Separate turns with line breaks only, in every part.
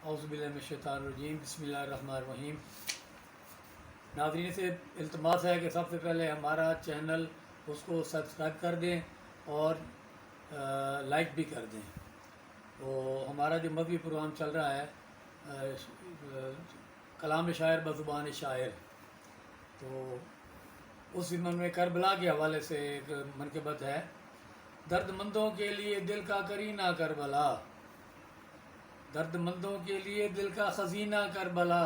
اعوذ باللہ من الشیطان الرجیم، بسم اللہ الرحمن الرحیم۔ ناظرین سے التماس ہے کہ سب سے پہلے ہمارا چینل اس کو سبسکرائب کر دیں اور لائک بھی کر دیں۔ تو ہمارا جو مذہبی پروگرام چل رہا ہے کلام شاعر بزبان شاعر، تو اس ضمن میں کربلا کے حوالے سے ایک منقبت ہے۔ درد مندوں کے لیے دل کا کرینہ کربلا، درد مندوں کے لیے دل کا خزینہ کربلا،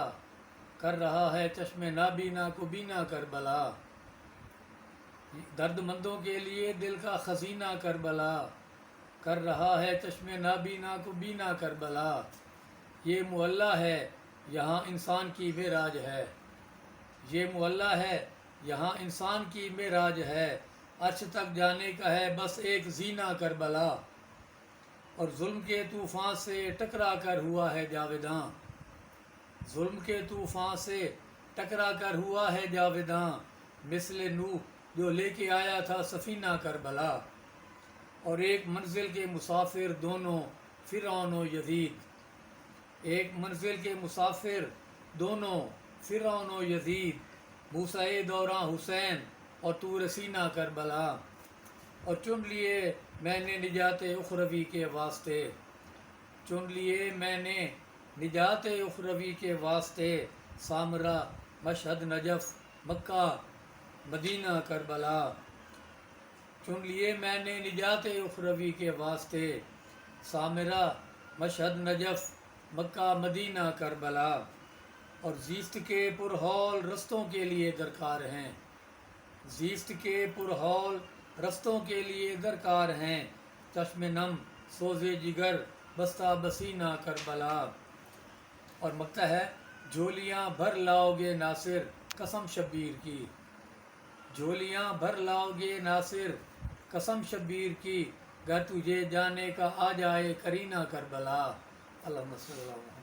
کر رہا ہے چشم نابینا کو بینا کربلا۔ درد مندوں کے لیے دل کا خزینہ کربلا، کر رہا ہے چشم نابینا کو بینا کربلا۔ یہ معلّہ ہے یہاں انسان کی معراج ہے، یہ معلّہ ہے یہاں انسان کی معراج ہے، عرش تک جانے کا ہے بس ایک زینہ کربلا۔ اور ظلم کے طوفان سے ٹکرا کر ہوا ہے جاویداں، ظلم کے طوفان سے ٹکرا کر ہوا ہے جاویداں، مثل نوح جو لے کے آیا تھا سفینہ کربلا۔ اور ایک منزل کے مسافر دونوں فرعون و یزید، ایک منزل کے مسافر دونوں فرعون و یزید، موسیٰ دوراں حسین اور طور سینہ کربلا۔ اور چن لیے میں نے نجات اخروی کے واسطے، چن لیے میں نے نجات اخروی کے واسطے، سامرا مشہد نجف مکہ مدینہ کربلا۔ چن لیے میں نے نجات اخروی کے واسطے، سامرا مشہد نجف مکہ مدینہ کربلا۔ اور زیست کے پرہول رستوں کے لیے درکار ہیں، زیست کے پرہول رستوں کے لیے درکار ہیں، چشم نم سوزے جگر بستہ بسینہ کربلا۔ اور مقطع ہے، جھولیاں بھر لاؤ گے ناصر قسم شبیر کی، جھولیاں بھر لاؤ گے ناصر قسم شبیر کی، گر تجھے جانے کا آ جائے کرینہ کربلا۔ اللہم صلی اللہ علیہ وسلم۔